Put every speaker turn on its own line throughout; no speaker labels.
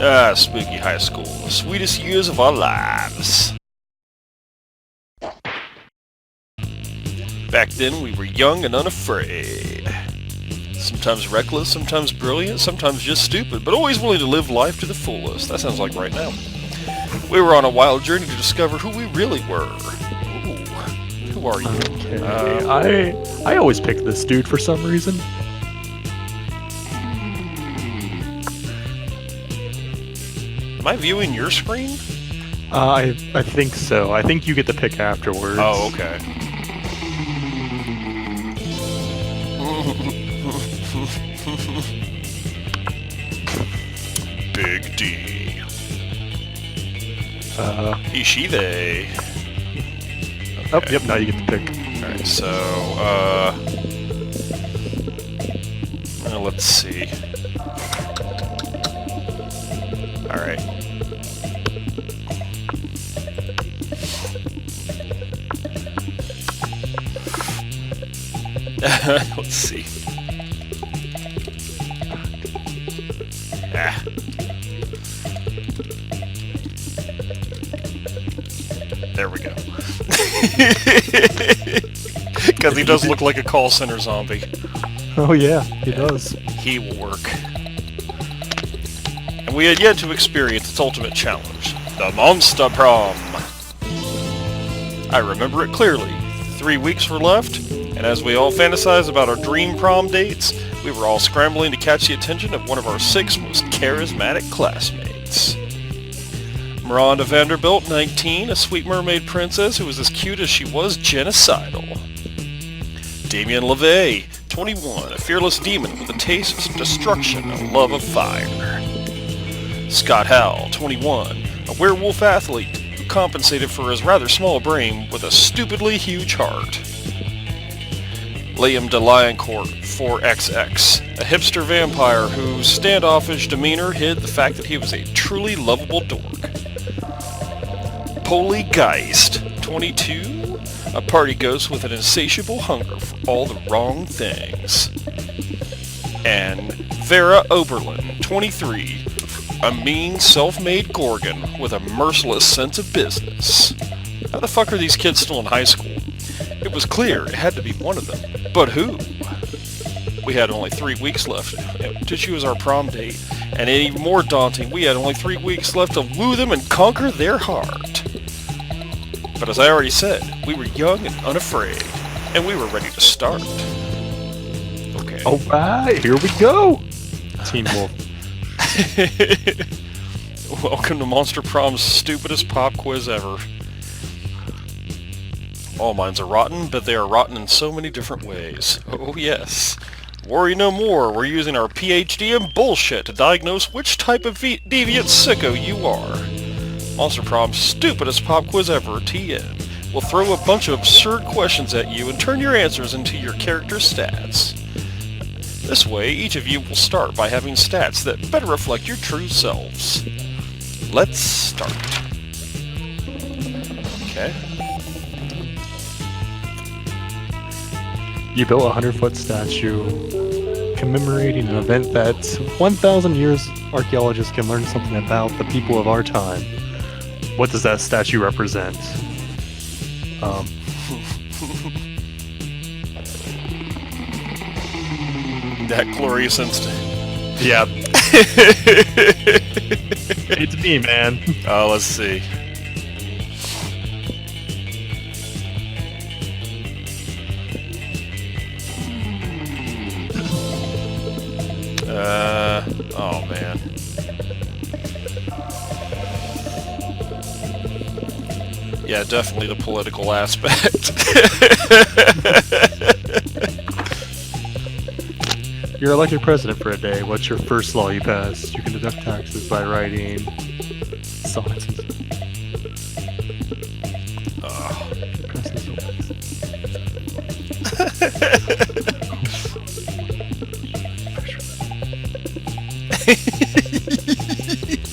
Ah, spooky high school. The sweetest years of our lives. Back then, we were young and unafraid. Sometimes reckless, sometimes brilliant, sometimes just stupid, but always willing to live life to the fullest. That sounds like right now. We were on a wild journey to discover who we really were. Ooh, who are you?
Okay, I always pick this dude for some reason.
Am I viewing your screen?
I think so. I think you get to pick afterwards.
Oh, okay. Big D. He, she, they. Okay.
Oh, yep, now you get to pick.
Alright, so, let's see. Alright. Let's see. Ah. There we go. Because he does look like a call center zombie.
Oh yeah, he does.
He will work. And we had yet to experience its ultimate challenge, the Monster Prom. I remember it clearly. 3 weeks were left, and as we all fantasized about our dream prom dates, we were all scrambling to catch the attention of one of our 6 most charismatic classmates. Miranda Vanderbilt, 19, a sweet mermaid princess who was as cute as she was genocidal. Damien LeVay, 21, a fearless demon with a taste of destruction and love of fire. Scott Howell, 21, a werewolf athlete who compensated for his rather small brain with a stupidly huge heart. Liam DeLioncourt, 4XX, a hipster vampire whose standoffish demeanor hid the fact that he was a truly lovable dork. Pollygeist, 22, a party ghost with an insatiable hunger for all the wrong things. And Vera Oberlin, 23, a mean, self-made Gorgon with a merciless sense of business. How the fuck are these kids still in high school? It was clear it had to be one of them. But who? We had only 3 weeks left to choose our prom date, and even more daunting, we had only 3 weeks left to woo them and conquer their heart. But as I already said, we were young and unafraid, and we were ready to start. Okay.
Alright, here we go! Teen Wolf.
Welcome to Monster Prom's stupidest pop quiz ever. All minds are rotten, but they are rotten in so many different ways. Oh yes. Worry no more, we're using our PhD in bullshit to diagnose which type of deviant sicko you are. Monster Prom's stupidest pop quiz ever, TN. We'll throw a bunch of absurd questions at you and turn your answers into your character's stats. This way, each of you will start by having stats that better reflect your true selves. Let's start. Okay.
You built a 100-foot statue commemorating an event that 1,000 years archaeologists can learn something about the people of our time. What does that statue represent?
That glorious instant.
Yeah. It's me, man.
Let's see. Oh man. Yeah, definitely the political aspect.
You're elected president for a day. What's your first law you passed? You can deduct taxes by writing sonnets and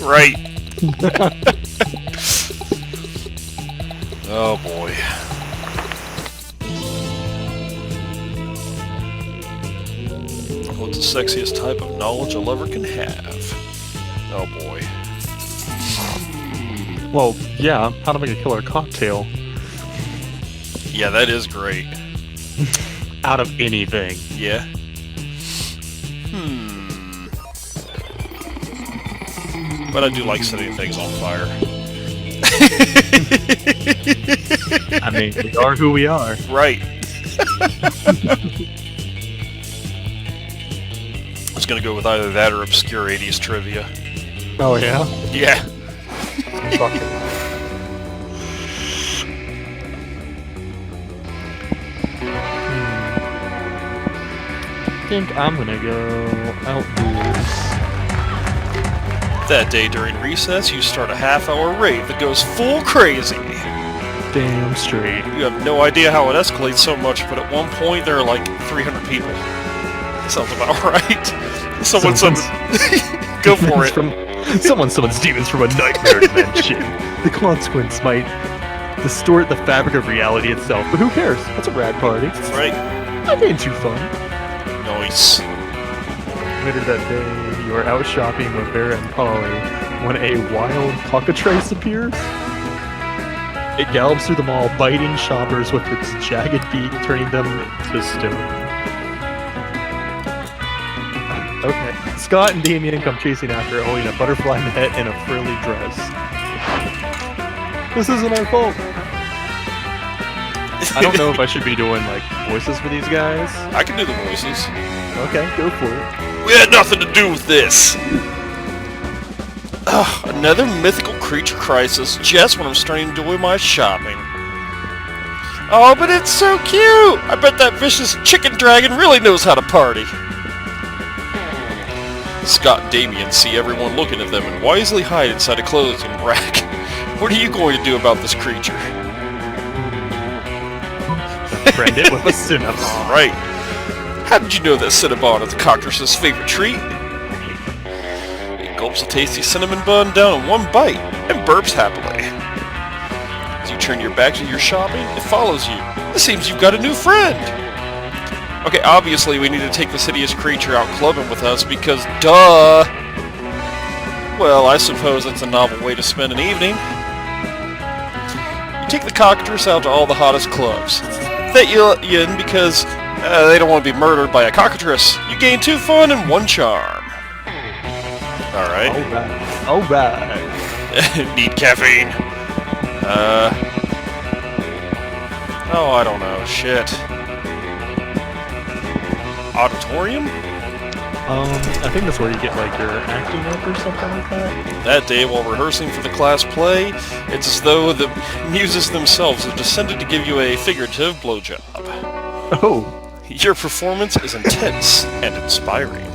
Right. Oh boy. What's the sexiest type of knowledge a lover can have? Oh boy.
Well, yeah, how to make a killer cocktail
Yeah, that is great.
out of anything.
Yeah. But I do like setting things on fire.
I mean, we are who we are.
Right. I was gonna go with either that or obscure 80s trivia.
Oh, yeah?
Yeah.
Fuck it. I think I'm gonna go outdoors.
That day during recess, you start a half-hour rave that goes full crazy.
Damn straight.
You have no idea how it escalates so much, but at one point there are like 300 people. Sounds about right. Someone go for it.
Someone summons demons from a nightmare dimension. The consequence might distort the fabric of reality itself, but who cares? That's a rad party.
Right?
I'm being too fun.
Nice.
Later that day, you are out shopping with Vera and Polly when a wild cockatrice appears. It gallops through the mall, biting shoppers with its jagged beak, turning them to stone. Okay. Scott and Damien come chasing after, owning a butterfly net and a frilly dress. This isn't our fault. I don't know if I should be doing, like, voices for these guys.
I can do the voices.
Okay, go for it.
We had nothing to do with this. Ugh, another mythical creature crisis just when I'm starting to do my shopping. Oh, but it's so cute! I bet that vicious chicken dragon really knows how to party. Scott and Damien see everyone looking at them and wisely hide inside a clothing rack. What are you going to do about this creature?
Friend it with a Cinnabon.
Right. How did you know that Cinnabon is the cockatrice's favorite treat? He gulps a tasty cinnamon bun down in one bite and burps happily. As you turn your back to your shopping, it follows you. It seems you've got a new friend. Okay, obviously we need to take this hideous creature out clubbing with us because, duh! Well, I suppose that's a novel way to spend an evening. You take the cockatrice out to all the hottest clubs. That you let you in because they don't want to be murdered by a cockatrice. You gain 2 fun and 1 charm. Alright.
Alright.
Need caffeine. Oh, I don't know. Shit. Auditorium?
I think that's where you get, like, your acting up or something like that.
That day, while rehearsing for the class play, it's as though the muses themselves have descended to give you a figurative blowjob.
Oh.
Your performance is intense and inspiring.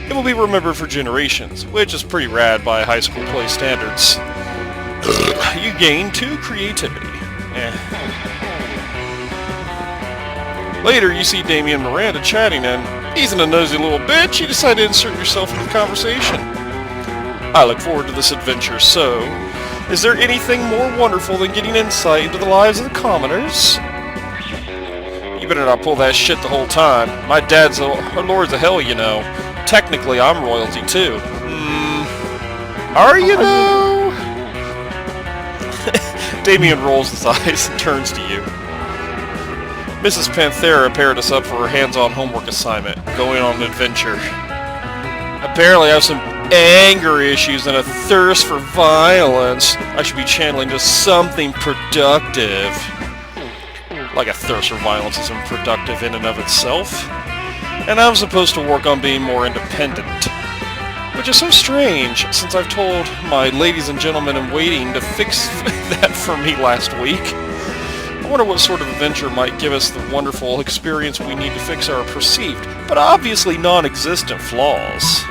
It will be remembered for generations, which is pretty rad by high school play standards. You gain 2 creativity. Later, you see Damien and Miranda chatting, and easing a nosy little bitch, you decide to insert yourself into the conversation. I look forward to this adventure, so... is there anything more wonderful than getting insight into the lives of the commoners? You better not pull that shit the whole time. My dad's a lords of hell, you know. Technically, I'm royalty, too. Are you, though? Damien rolls his eyes and turns to you. Mrs. Panthera paired us up for her hands-on homework assignment, going on an adventure. Apparently I have some anger issues and a thirst for violence. I should be channeling to something productive. Like a thirst for violence isn't productive in and of itself. And I'm supposed to work on being more independent. Which is so strange, since I've told my ladies and gentlemen in waiting to fix that for me last week. I wonder what sort of adventure might give us the wonderful experience we need to fix our perceived, but obviously non-existent flaws.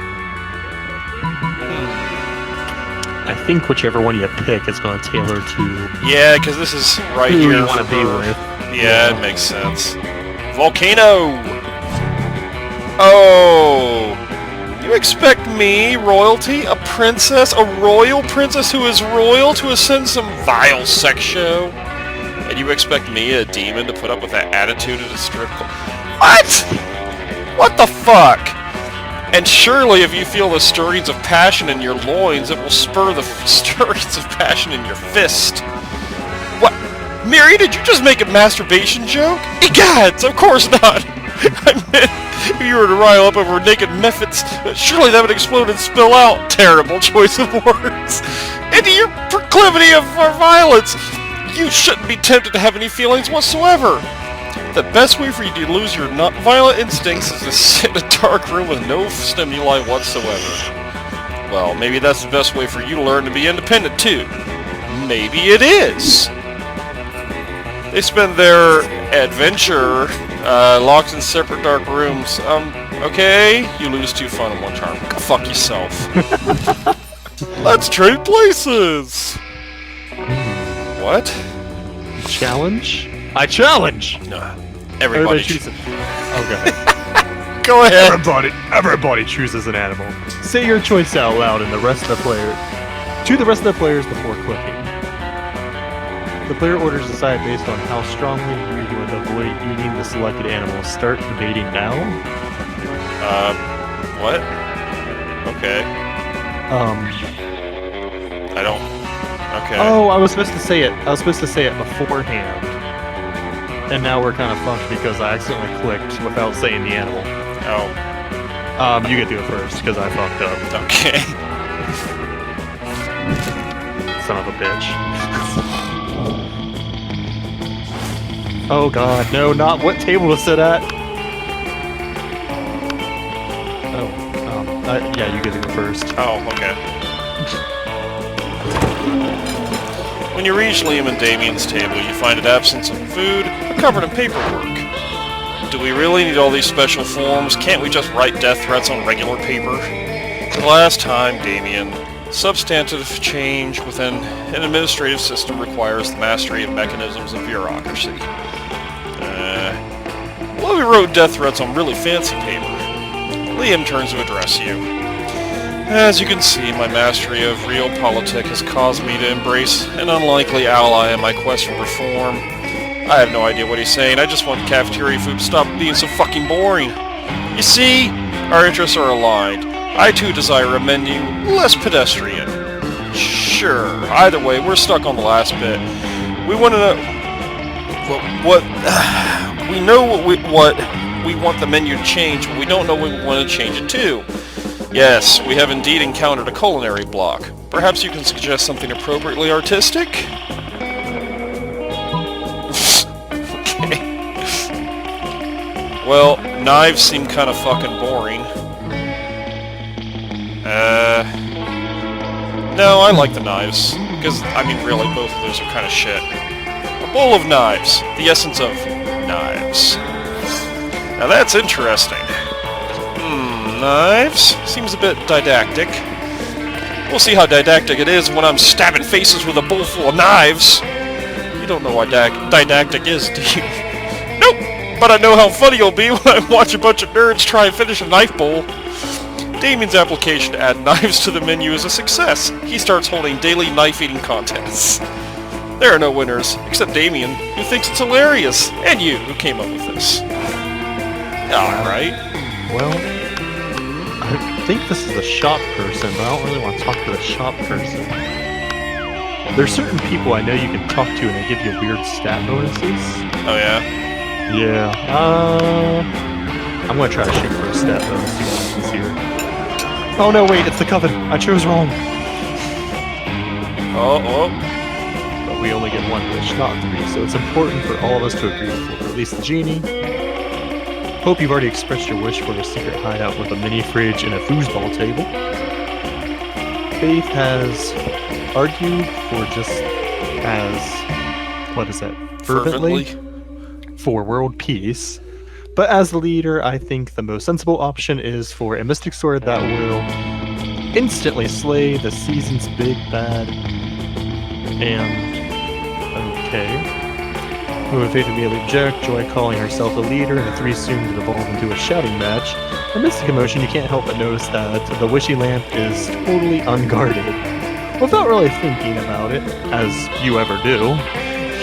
I think whichever one you pick is going to tailor to...
Yeah, because this is right
who
here
you want to
for
be
her.
with.
Yeah, it makes sense. Volcano! Oh! You expect me, royalty, a princess, a royal princess who is royal, to ascend some vile sex show? And you expect me, a demon, to put up with that attitude at a strip club? What? What the fuck? And surely if you feel the stirrings of passion in your loins, it will spur the stirrings of passion in your fist. What? Mary, did you just make a masturbation joke? Egads, of course not! I meant, if you were to rile up over naked methods, surely that would explode and spill out. Terrible choice of words. Into your proclivity for violence. You shouldn't be tempted to have any feelings whatsoever. The best way for you to lose your violent instincts is to sit in a dark room with no stimuli whatsoever. Well, maybe that's the best way for you to learn to be independent, too. Maybe it is. They spend their adventure locked in separate dark rooms. Okay? You lose 2 fun and 1 charm. Go fuck yourself. Let's trade places! What?
Challenge? I challenge!
No. Everybody
chooses. Okay.
Go ahead.
Everybody chooses an animal. Say your choice out loud and the rest of the players before clicking. The player orders decide based on how strongly you would avoid eating the selected animal. Start debating now.
What? Okay. I don't. Okay.
Oh, I was supposed to say it beforehand. And now we're kind of fucked because I accidentally clicked without saying the animal.
Oh.
You get to go first because I fucked up.
Okay.
Son of a bitch. Oh god, no, not what table to sit at. Yeah, you get to go first.
Oh, okay. When you reach Liam and Damien's table, you find an absence of food, but covered in paperwork. Do we really need all these special forms? Can't we just write death threats on regular paper? For the last time, Damien, substantive change within an administrative system requires the mastery of mechanisms of bureaucracy. Well, we wrote death threats on really fancy paper. Liam turns to address you. As you can see, my mastery of realpolitik has caused me to embrace an unlikely ally in my quest for reform. I have no idea what he's saying, I just want cafeteria food to stop being so fucking boring. You see, our interests are aligned. I too desire a menu less pedestrian. Sure, either way, we're stuck on the last bit. We want to know... We know what we want the menu to change, but we don't know what we want to change it to. Yes, we have indeed encountered a culinary block. Perhaps you can suggest something appropriately artistic? Okay. Well, knives seem kind of fucking boring. No, I like the knives. Because, I mean, really, both of those are kind of shit. A bowl of knives. The essence of knives. Now that's interesting. Knives? Seems a bit didactic. We'll see how didactic it is when I'm stabbing faces with a bowl full of knives. You don't know what didactic is, do you? Nope! But I know how funny it'll be when I watch a bunch of nerds try and finish a knife bowl. Damien's application to add knives to the menu is a success. He starts holding daily knife-eating contests. There are no winners, except Damien, who thinks it's hilarious, and you, who came up with this. Alright.
Well, I think this is a shop person, but I don't really want to talk to the shop person. There's certain people I know you can talk to and they give you weird stat bonuses.
Oh yeah?
Yeah. I'm gonna try to shoot for a stat bonus, see what happens here. Oh no, wait, it's the coven. I chose wrong.
Oh.
But we only get 1 wish, not 3, so it's important for all of us to agree for at least the genie. Hope you've already expressed your wish for a secret hideout with a mini fridge and a foosball table. Faith has argued for just as... what is that? Fervently? For world peace. But as the leader, I think the most sensible option is for a mystic sword that will instantly slay the season's big bad. And... okay. When Faith immediately object, Joy calling herself a leader, and the 3 soon evolve into a shouting match. In Mystic Emotion, you can't help but notice that the wishy lamp is totally unguarded. Without really thinking about it, as you ever do,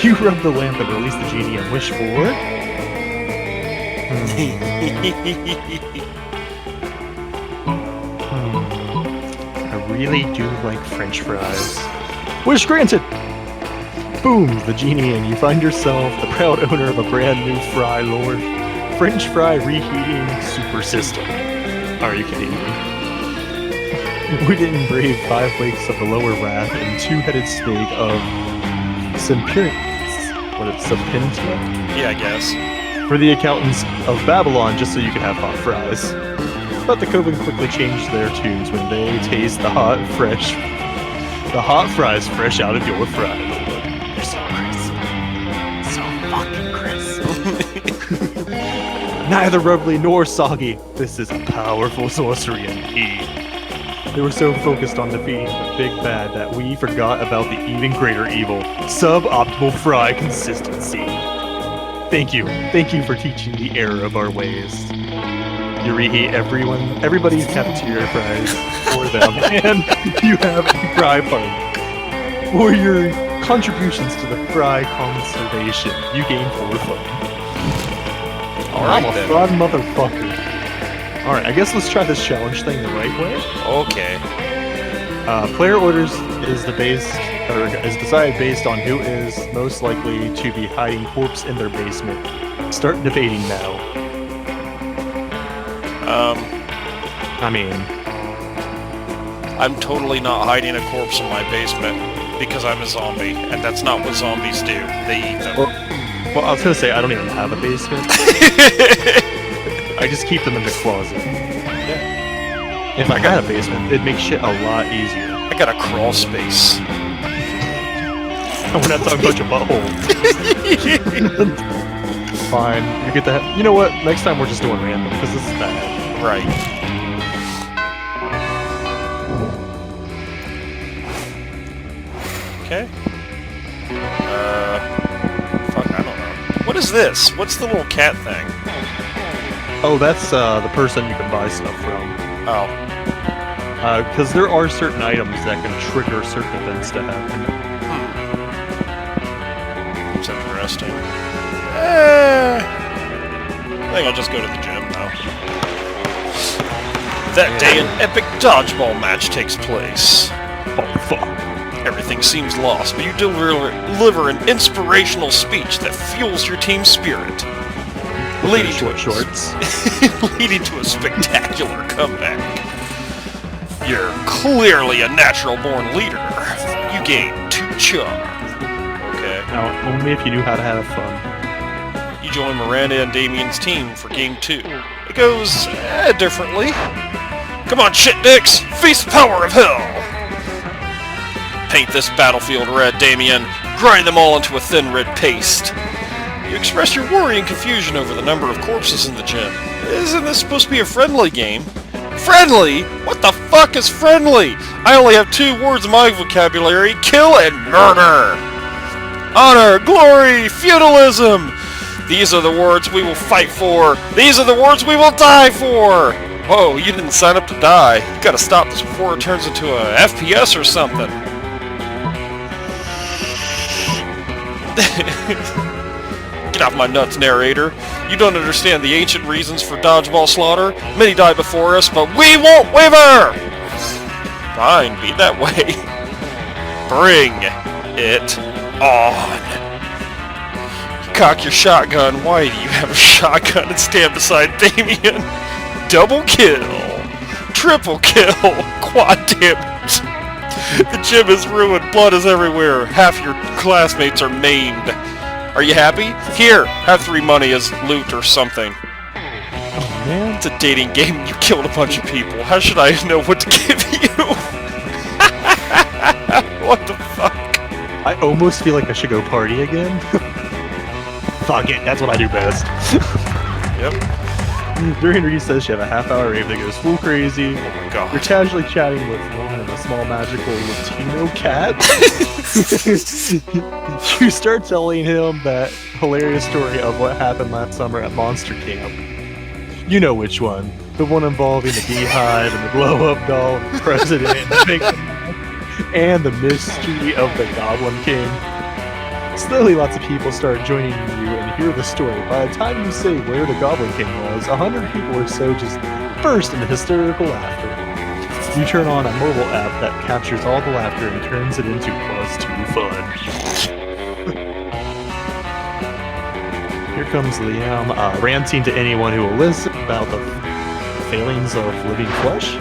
you rub the lamp and release the genie and wish for... really do like French fries. Wish granted! Boom, the genie, and you find yourself the proud owner of a brand new Fry Lord French fry reheating super system. Are you kidding me? We didn't brave 5 lakes of the lower wrath and 2-headed snake of Sapintia?
Yeah, I guess.
For the accountants of Babylon, just so you can have hot fries. But the Coven quickly changed their tunes when they taste the hot fries fresh out of your fry. They're so crisp. So fucking crisp. Neither rubbly nor soggy. This is a powerful sorcery indeed. They were so focused on defeating the big bad that we forgot about the even greater evil, suboptimal fry consistency. Thank you for teaching the error of our ways. You reheat everybody's cafeteria fries for them, and you have a fry fund. For your contributions to the fry conservation, you gain 4 fun. I'm a fun motherfucker. Alright, I guess let's try this challenge thing the right way.
Okay.
Player orders is decided based on who is most likely to be hiding corpse in their basement. Start debating now.
I'm totally not hiding a corpse in my basement because I'm a zombie, and that's not what zombies do. They eat them.
Well, I was gonna say I don't even have a basement. I just keep them in the closet. Yeah. If I got a basement, it'd make shit a lot easier.
I got a crawl space.
We're not talking about your butthole. Fine, you get that. You know what? Next time we're just doing random because this is bad.
Right. Okay. Fuck, I don't know. What is this? What's the little cat thing?
Oh, that's the person you can buy stuff from.
Oh.
Because there are certain items that can trigger certain events to happen.
That's interesting. I think I'll just go to the gym now. That day, an epic dodgeball match takes place.
Oh, fuck.
Everything seems lost, but you deliver an inspirational speech that fuels your team's spirit. Leading to a spectacular comeback. You're clearly a natural-born leader. You gain 2 charm. Okay.
Now, only if you knew how to have fun.
You join Miranda and Damien's team for Game 2. It goes differently. Come on, shit dicks! Feast the power of hell! Paint this battlefield red, Damien. Grind them all into a thin red paste. You express your worry and confusion over the number of corpses in the gym. Isn't this supposed to be a friendly game? Friendly? What the fuck is friendly? I only have 2 words in my vocabulary: kill and murder! Honor, glory, feudalism! These are the words we will fight for! These are the words we will die for! Whoa, you didn't sign up to die. You gotta stop this before it turns into a FPS or something. Get off my nuts, narrator. You don't understand the ancient reasons for dodgeball slaughter. Many died before us, but we won't waver! Fine, be that way. Bring it on. Cock your shotgun. Why do you have a shotgun and stand beside Damien? Double kill. Triple kill. Quad damage. The gym is ruined. Blood is everywhere. Half your classmates are maimed. Are you happy? Here, have 3 money as loot or something.
Oh, man.
It's a dating game and you killed a bunch of people. How should I know what to give you? What the fuck?
I almost feel like I should go party again. Fuck it, that's what I do best.
Yep.
During recess, you have a half-hour rave that goes full crazy.
Oh my god.
You're casually chatting with one of a small magical Latino cat. You start telling him that hilarious story of what happened last summer at Monster Camp. You know which one. The one involving the beehive and the blow-up doll, the president, and the mystery of the Goblin King. Slowly, lots of people start joining you and hear the story. By the time you say where the Goblin King was, 100 people or so just burst into hysterical laughter. You turn on a mobile app that captures all the laughter and turns it into +2 fun. Here comes Liam, ranting to anyone who will listen about the failings of living flesh.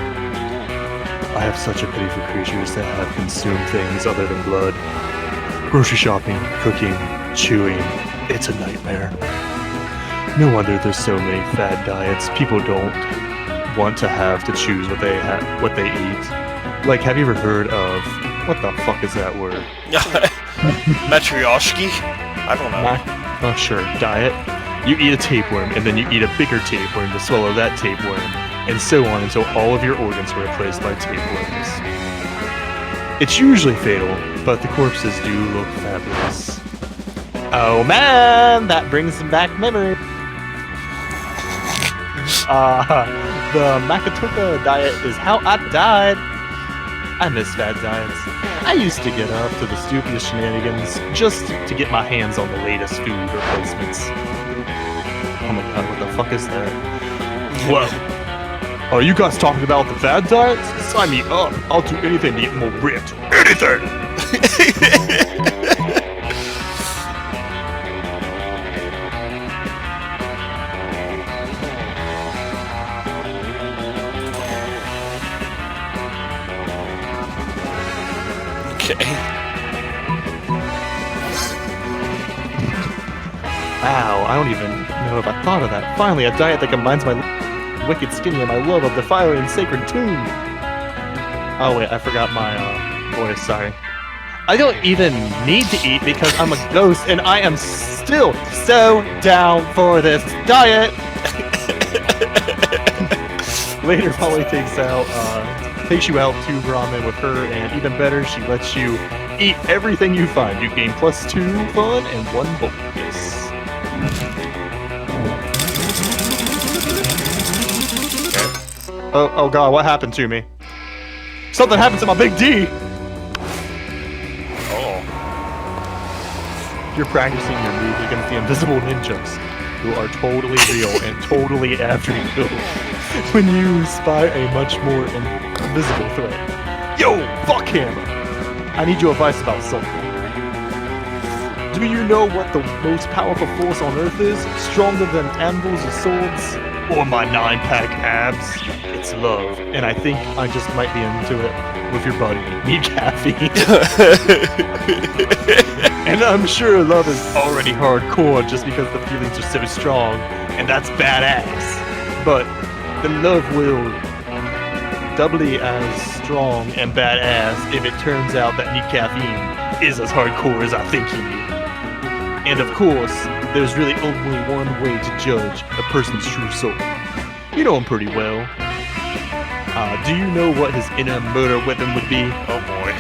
I have such a pity for creatures that have consumed things other than blood. Grocery shopping, cooking, chewing, it's a nightmare. No wonder there's so many fad diets. People don't want to have to choose what they eat. Like, have you ever heard of, what the fuck is that word?
Matryoshki? I don't know.
Oh, sure, diet. You eat a tapeworm, and then you eat a bigger tapeworm to swallow that tapeworm, and so on until all of your organs are replaced by tapeworms. It's usually fatal, but the corpses do look fabulous. Oh man, that brings back memory. The Makatuka diet is how I died. I miss fad diets. I used to get up to the stupidest shenanigans just to get my hands on the latest food replacements. Oh my god, what the fuck is that? Whoa. Are you guys talking about the fad diets? Sign me up. I'll do anything to get more ripped. Anything!
Okay.
Wow, I don't even know if I thought of that. Finally, a diet that combines my wicked skinny and my love of the fiery and sacred tomb. Oh wait, I forgot my voice, sorry. I don't even need to eat because I'm a ghost and I am still so down for this diet! Later, Polly takes you out to ramen with her, and even better, she lets you eat everything you find. You gain +2 fun and 1 bonus. Oh god, what happened to me? Something happened to my big D!
Oh.
You're practicing your move against the invisible ninjas, who are totally real and totally after you when you spy a much more invisible threat. Yo, fuck him! I need your advice about something. Do you know what the most powerful force on Earth is? Stronger than anvils or swords? Or my 9-pack abs? It's love, and I think I just might be into it with your buddy. Need caffeine. And I'm sure love is already hardcore just because the feelings are so strong, and that's badass. But the love will doubly as strong and badass if it turns out that need caffeine is as hardcore as I think he is. And of course, there's really only one way to judge a person's true soul. You know him pretty well. Do you know what his inner murder weapon would be?
Oh boy.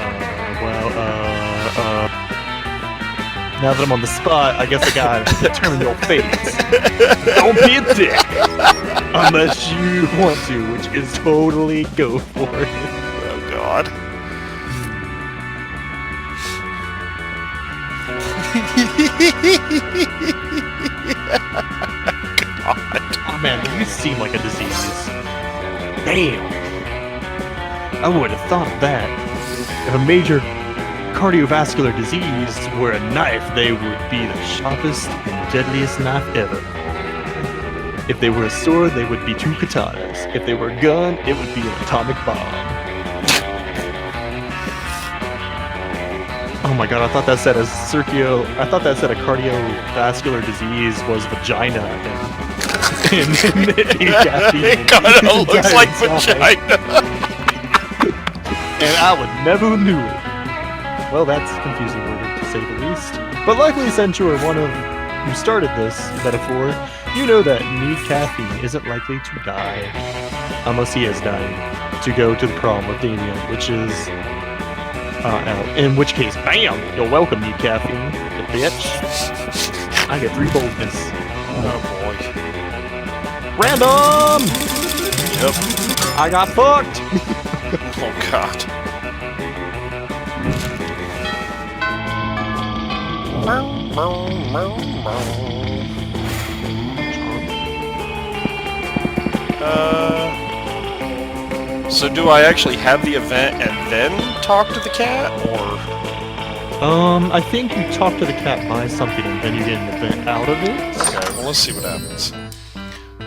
Now that I'm on the spot, I guess I gotta determine your fate. Don't be a dick! Unless you want to, which is totally go for it.
Oh god. God.
Oh man, you seem like a disease. Damn! I would have thought of that. If a major cardiovascular disease were a knife, they would be the sharpest and deadliest knife ever. If they were a sword, they would be 2 katanas. If they were a gun, it would be an atomic bomb. Oh my god, I thought that said a cardiovascular disease was vagina and caffeine.
It kind of looks like vagina.
And I would never knew it. Well, that's confusing worded to say the least. But luckily, since you are one of who started this metaphor, you know that need caffeine isn't likely to die. Unless he is dying. To go to the prom with Damien, which is... in which case, BAM! You're welcome, need caffeine, you bitch. I get 3 boldness.
Oh boy.
Random!
Yep.
I got fucked!
Oh god. So do I actually have the event and then talk to the cat, or?
I think you talk to the cat, buy something, and then you get an event out of it.
Okay, well let's see what happens.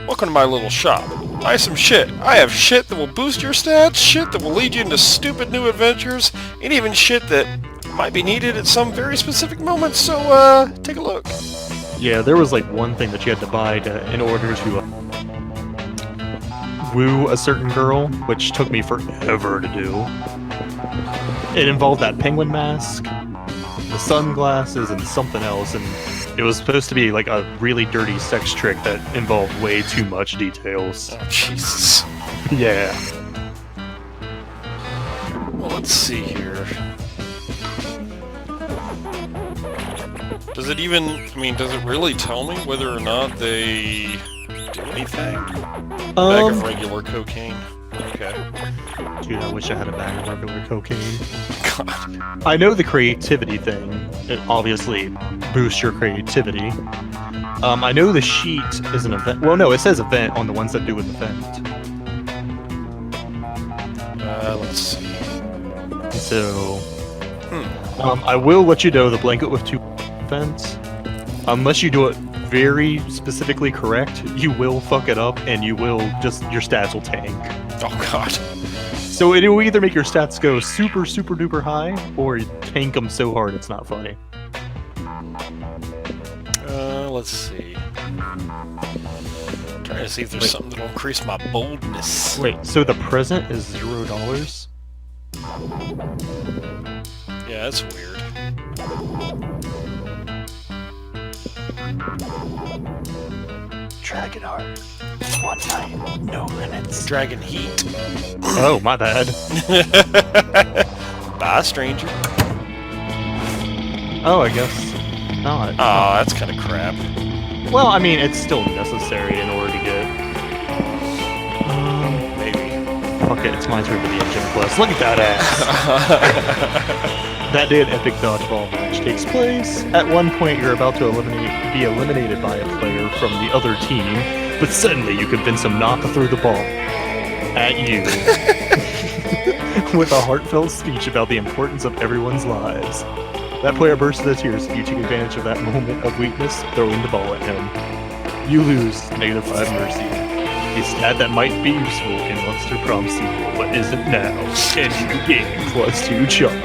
Welcome to my little shop. Buy some shit. I have shit that will boost your stats, shit that will lead you into stupid new adventures, and even shit that might be needed at some very specific moment, so take a look.
Yeah, there was like one thing that you had to buy in order to woo a certain girl, which took me forever to do. It involved that penguin mask, the sunglasses, and something else, and it was supposed to be like a really dirty sex trick that involved way too much details.
Oh, Jesus.
Yeah.
Well, let's see here. Does it even, I mean, does it really tell me whether or not they do anything? Bag of regular cocaine. Okay.
Dude, I wish I had a bag of regular cocaine.
God.
I know the creativity thing. It obviously boosts your creativity. I know the sheet is an event. Well, no, it says event on the ones that do an event.
Let's see.
So, I will let you know the blanket with 2 events. Unless you do it very specifically correct, you will fuck it up, and you will just, your stats will tank.
Oh God.
So it will either make your stats go super, super duper high, or tank them so hard it's not funny.
Let's see. Trying to see if there's something that'll increase my boldness.
Wait, so the present is $0?
Yeah, that's weird.
Dragon Heart. One night, no limits.
Dragon Heat.
Oh, my bad.
Bye, stranger.
Oh, I guess not.
Aw, that's kind of crap.
Well, I mean, it's still necessary in order to get...
Maybe.
Fuck it, it's my turn for the engine quest. Look at that ass! That day an epic dodgeball match takes place. At one point, you're about to be eliminated by a player from the other team, but suddenly you convince him not to throw the ball at you with a heartfelt speech about the importance of everyone's lives. That player bursts into tears if you take advantage of that moment of weakness, throwing the ball at him. You lose -5 mercy. A stat that might be useful in Monster Prom sequel, but isn't now. And you gain +2 charm.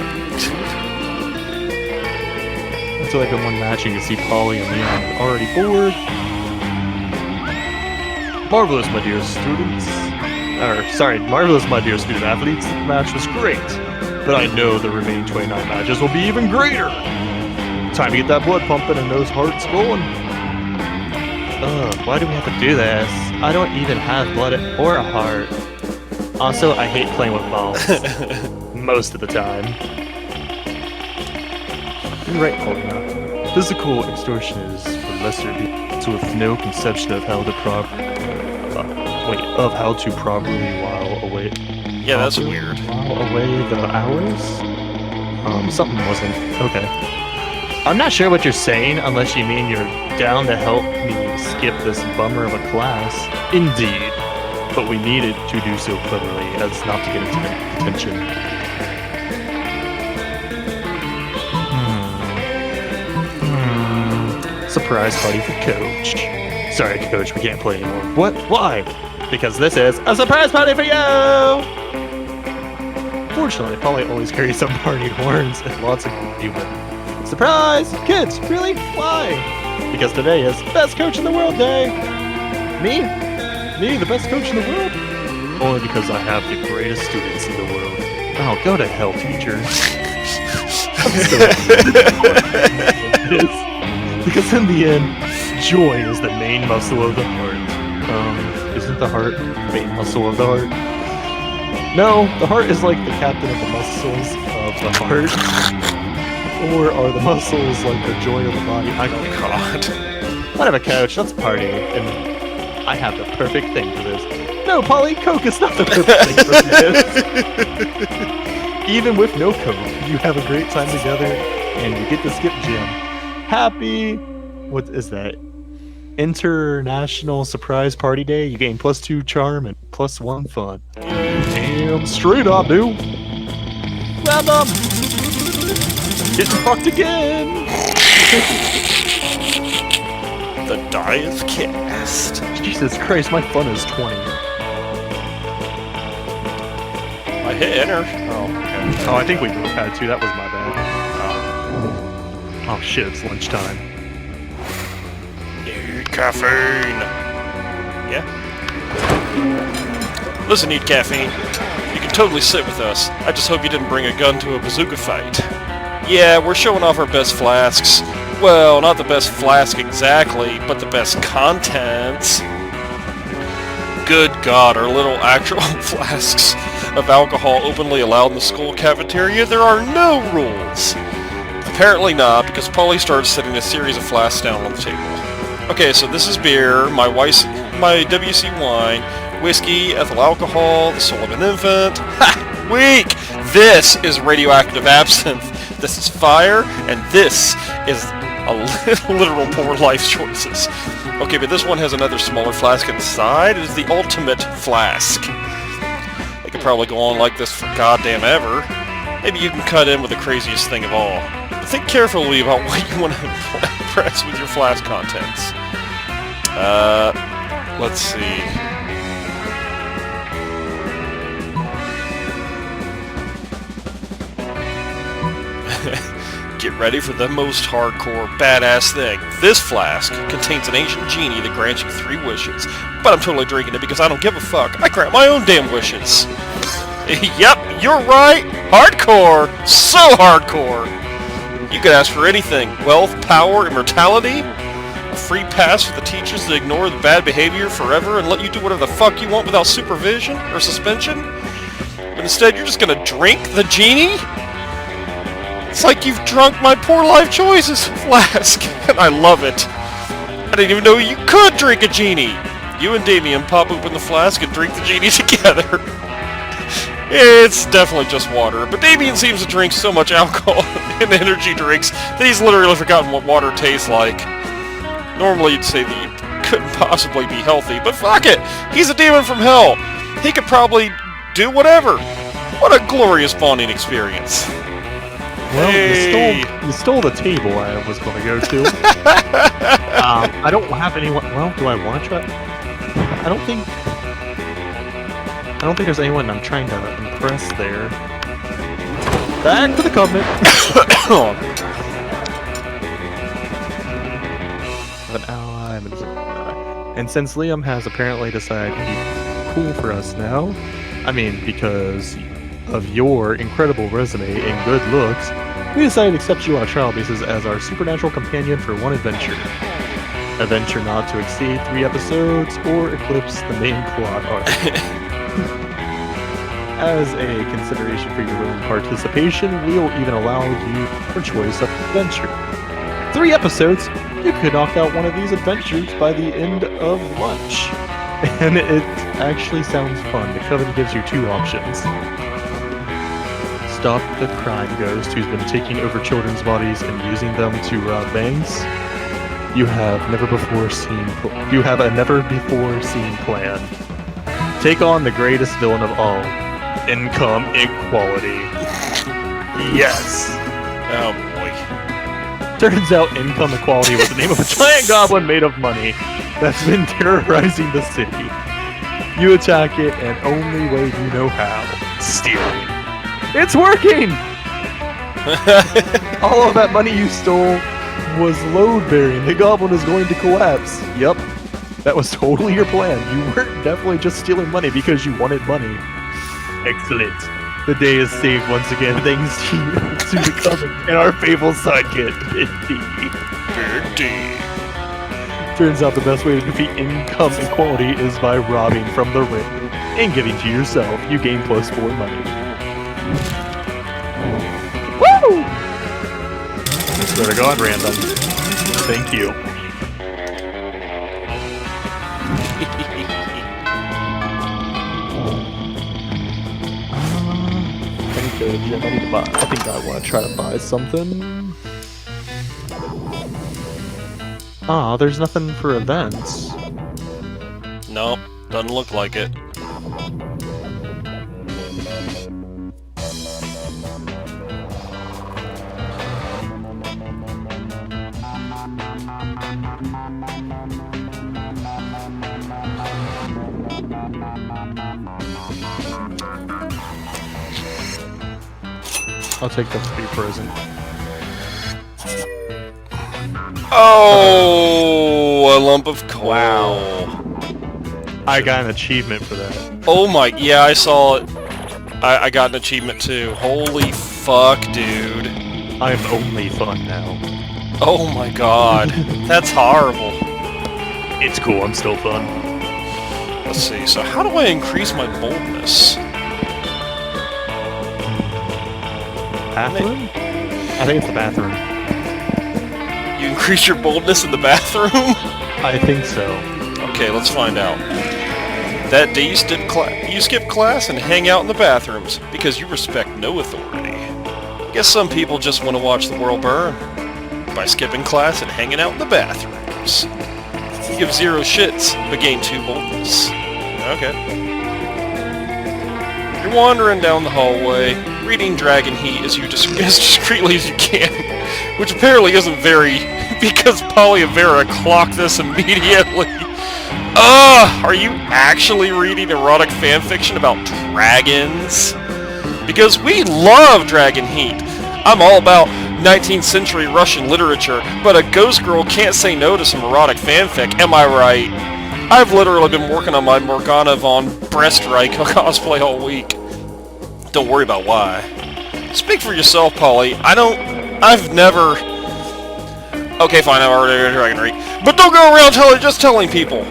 Until like in one match, you can see Polly and Leon are already bored. Marvelous, my dear students. Marvelous, my dear student athletes. The match was great, but I know the remaining 29 matches will be even greater. Time to get that blood pumping and those hearts going. Why do we have to do this? I don't even have blood or a heart. Also, I hate playing with balls. Most of the time. You're right, Paulina. Physical extortion is for lesser beings with no conception of how to properly while away.
Yeah, that's weird.
While away the hours? Something wasn't. Okay. I'm not sure what you're saying unless you mean you're down to help me skip this bummer of a class. Indeed. But we needed to do so cleverly as not to get attention. Surprise party for Coach. Sorry, Coach, we can't play anymore. What? Why? Because this is a surprise party for you! Fortunately, Polly always carries some party horns and lots of people. Surprise! Kids, really? Why? Because today is Best Coach in the World Day! Me? Me, the best coach in the world? Only because I have the greatest students in the world. Oh, go to hell, teacher. Because in the end, joy is the main muscle of the heart. Isn't the heart the main muscle of the heart? No, the heart is like the captain of the muscles of the heart. Or are the muscles like the joy of the body? I don't know.
God.
Whatever, Coach, let's party. And I have the perfect thing for this. No, Polly, Coke is not the perfect thing for this. Even with no Coke, you have a great time together, and you get to skip gym. Happy, what is that? International Surprise Party Day. You gain +2 charm and +1 fun. Damn Damn straight I do. Grab them! Getting fucked again!
The die is cast.
Jesus Christ, my fun is 20.
I hit enter.
Oh, okay. Oh, I think we both had to. That was my bad. Oh shit, it's lunchtime.
Need caffeine. Yeah? Listen, need caffeine. You can totally sit with us. I just hope you didn't bring a gun to a bazooka fight. Yeah, we're showing off our best flasks. Well, not the best flask exactly, but the best contents. Good God, are little actual flasks of alcohol openly allowed in the school cafeteria? There are no rules. Apparently not, because Polly started setting a series of flasks down on the table. Okay, so this is beer, my WC wine, whiskey, ethyl alcohol, the soul of an infant. Ha! Weak! This is radioactive absinthe. This is fire, and this is a literal poor life choices. Okay, but this one has another smaller flask inside. It is the ultimate flask. They could probably go on like this for goddamn ever. Maybe you can cut in with the craziest thing of all. But think carefully about what you want to impress with your flask contents. Let's see. Get ready for the most hardcore, badass thing. This flask contains an ancient genie that grants you 3 wishes. But I'm totally drinking it because I don't give a fuck. I grant my own damn wishes. Yep, you're right. Hardcore. So hardcore. You could ask for anything. Wealth, power, immortality. A free pass for the teachers to ignore the bad behavior forever and let you do whatever the fuck you want without supervision or suspension. But instead, you're just gonna drink the genie? It's like you've drunk my poor life choices flask, and I love it. I didn't even know you could drink a genie. You and Damien pop open the flask and drink the genie together. It's definitely just water, but Damien seems to drink so much alcohol and energy drinks that he's literally forgotten what water tastes like. Normally you'd say that you couldn't possibly be healthy, but fuck it! He's a demon from hell! He could probably do whatever! What a glorious bonding experience!
Well,
Hey.
you stole the table I was going to go to. I don't have anyone. Well, do I want to try? I don't think there's anyone I'm trying to impress there. Back to the Covenant. An ally, and since Liam has apparently decided to be cool for us now, I mean, because of your incredible resume and good looks, we decided to accept you on a trial basis as our supernatural companion for one adventure. A venture not to exceed 3 episodes or eclipse the main plot arc. As a consideration for your own participation, we'll even allow you your choice of adventure. 3 episodes? You could knock out one of these adventures by the end of lunch. And it actually sounds fun. The Coven gives you 2 options. Stop the crime ghost who's been taking over children's bodies and using them to rob banks. You have a never before seen plan. Take on the greatest villain of all, income inequality. Yes.
Oh boy.
Turns out income equality was the name of a giant goblin made of money that's been terrorizing the city. You attack it, and only way you know how: stealing. It's working! All of that money you stole was load-bearing. The goblin is going to collapse. Yep, that was totally your plan. You weren't definitely just stealing money because you wanted money. Excellent. The day is saved once again thanks to the Coven and our faithful sidekick, Big Turns out the best way to defeat income inequality is by robbing from the rich and giving to yourself. You gain +4 money. Woo! Swear to God, random. Thank you. I think I want to try to buy something. Ah, there's nothing for events.
Nope, doesn't look like it.
I'll take the free present.
Oh, a lump of coal.
Wow. I got an achievement for that.
Oh my, yeah, I saw it. I got an achievement too. Holy fuck, dude.
I'm only fun now.
Oh my god. That's horrible.
It's cool, I'm still fun.
Let's see, so how do I increase my boldness?
Bathroom? I think it's the bathroom.
You increase your boldness in the bathroom?
I think so.
Okay, let's find out. That day you skip class and hang out in the bathrooms because you respect no authority. Guess some people just want to watch the world burn by skipping class and hanging out in the bathrooms. You give 0 shits, but gain 2 boldness. Okay. You're wandering down the hallway, reading Dragon Heat as discreetly as you can, which apparently isn't very, because Polly and Vera clocked this immediately. Are you actually reading erotic fanfiction about dragons? Because we love Dragon Heat. I'm all about 19th century Russian literature, but a ghost girl can't say no to some erotic fanfic, am I right? I've literally been working on my Morgana von Breastreich cosplay all week. Don't worry about why. Speak for yourself, Polly. I've never... Okay, fine, I've already read Dragon Heat. But don't go around just telling people.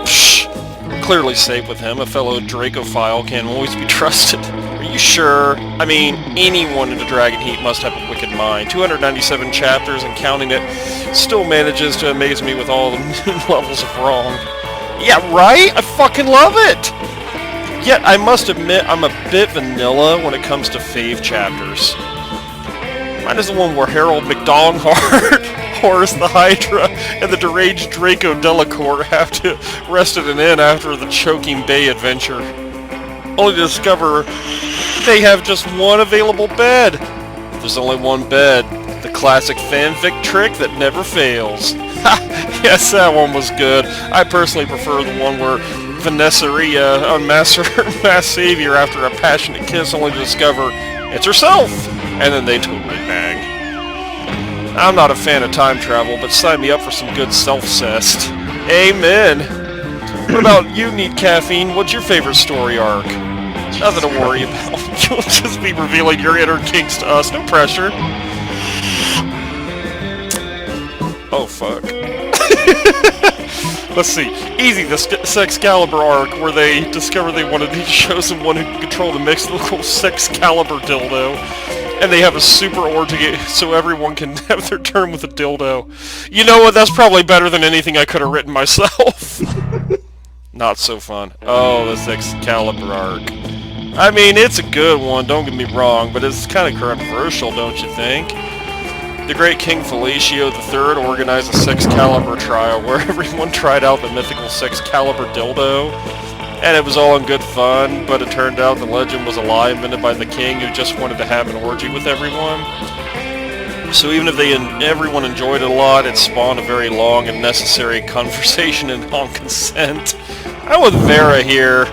Psh, clearly safe with him. A fellow Dracophile can always be trusted. Are you sure? I mean, anyone into Dragon Heat must have a wicked mind. 297 chapters and counting it still manages to amaze me with all the levels of wrong. Yeah, right? I fucking love it! Yet, I must admit, I'm a bit vanilla when it comes to fave chapters. Mine is the one where Harold McDonghart, Horus the Hydra, and the deranged Draco Delacour have to rest at an inn after the Choking Bay adventure. Only to discover they have just one available bed. There's only one bed. The classic fanfic trick that never fails. Ha! Yes, that one was good. I personally prefer the one where Vanessa Rhea unmasks Savior after a passionate kiss only to discover it's herself! And then they totally bang. I'm not a fan of time travel, but sign me up for some good self-cest. Amen! What about you, Need Caffeine? What's your favorite story arc? Nothing to worry about. You'll just be revealing your inner kinks to us. No pressure. Oh, fuck. Let's see. Easy, the Sexcalibur arc, where they discover they wanted to show someone who can control the mystical Sexcalibur dildo. And they have a super orgy so everyone can have their turn with a dildo. You know what? That's probably better than anything I could have written myself. Not so fun. Oh, the Sexcalibur arc. I mean, it's a good one, don't get me wrong, but it's kind of controversial, don't you think? The great King Felicio III organized a Sexcalibur trial where everyone tried out the mythical Sexcalibur dildo, and it was all in good fun, but it turned out the legend was a lie invented by the king who just wanted to have an orgy with everyone. So even if everyone enjoyed it a lot, it spawned a very long and necessary conversation and on consent. I'm with Vera here.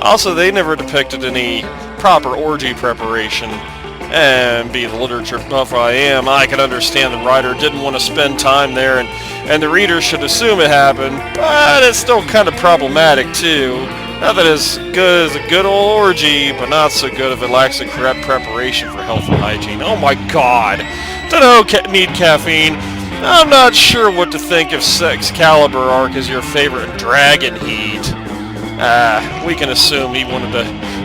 Also, they never depicted any proper orgy preparation. And be the literature buff I am, I can understand the writer didn't want to spend time there, and the reader should assume it happened, but it's still kind of problematic too. Nothing as good as a good old orgy, but not so good if it lacks the correct preparation for health and hygiene. Oh my god! Dunno, Need Caffeine. I'm not sure what to think if Sexcalibur arc is your favorite in Dragon Heat. We can assume he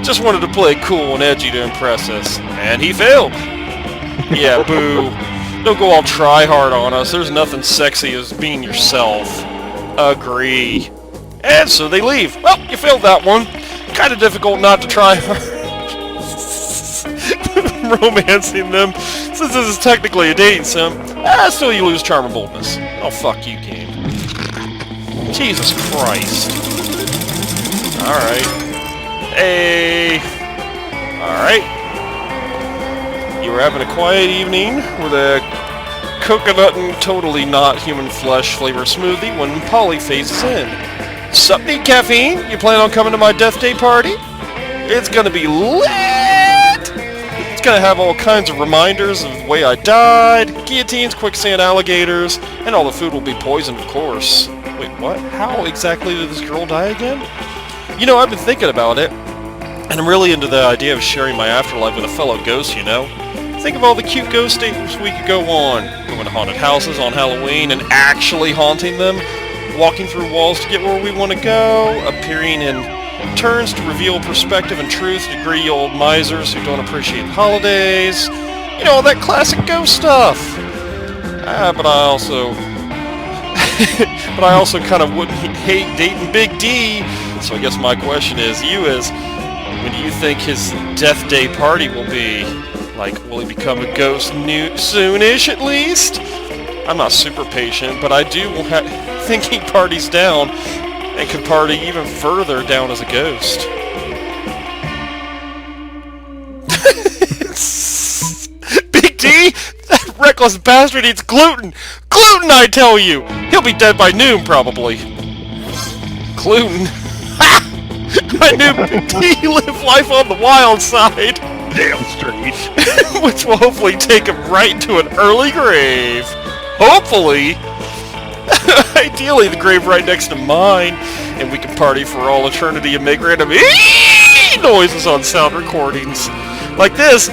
just wanted to play cool and edgy to impress us. And he failed! Yeah, boo. Don't go all try-hard on us. There's nothing sexy as being yourself. Agree. And so they leave. Well, you failed that one. Kind of difficult not to try hard. Romancing them, since this is technically a dating sim. Still you lose charm and boldness. Oh, fuck you, game. Jesus Christ. Alright. Hey! Alright. You were having a quiet evening with a coconut and totally not human flesh flavor smoothie when Polly phases in. Sup, Need Caffeine? You plan on coming to my death day party? It's gonna be lit! It's gonna have all kinds of reminders of the way I died, guillotines, quicksand, alligators, and all the food will be poisoned, of course. Wait, what? How exactly did this girl die again? You know, I've been thinking about it, and I'm really into the idea of sharing my afterlife with a fellow ghost, you know? Think of all the cute ghost dates we could go on. Going to haunted houses on Halloween and actually haunting them. Walking through walls to get where we want to go. Appearing in turns to reveal perspective and truth to greedy old misers who don't appreciate the holidays. You know, that classic ghost stuff. But I also kind of wouldn't hate dating Big D. So I guess my question is, when do you think his death day party will be? Like, will he become a ghost soonish at least? I'm not super patient, but I do think he parties down and could party even further down as a ghost. Big D? That reckless bastard eats gluten! Gluten, I tell you! He'll be dead by noon, probably. Gluten? Ha! I knew Big D lived life on the wild side. Damn straight. Which will hopefully take him right into an early grave. Hopefully. Ideally, the grave right next to mine, and we can party for all eternity and make random noises on sound recordings. Like this.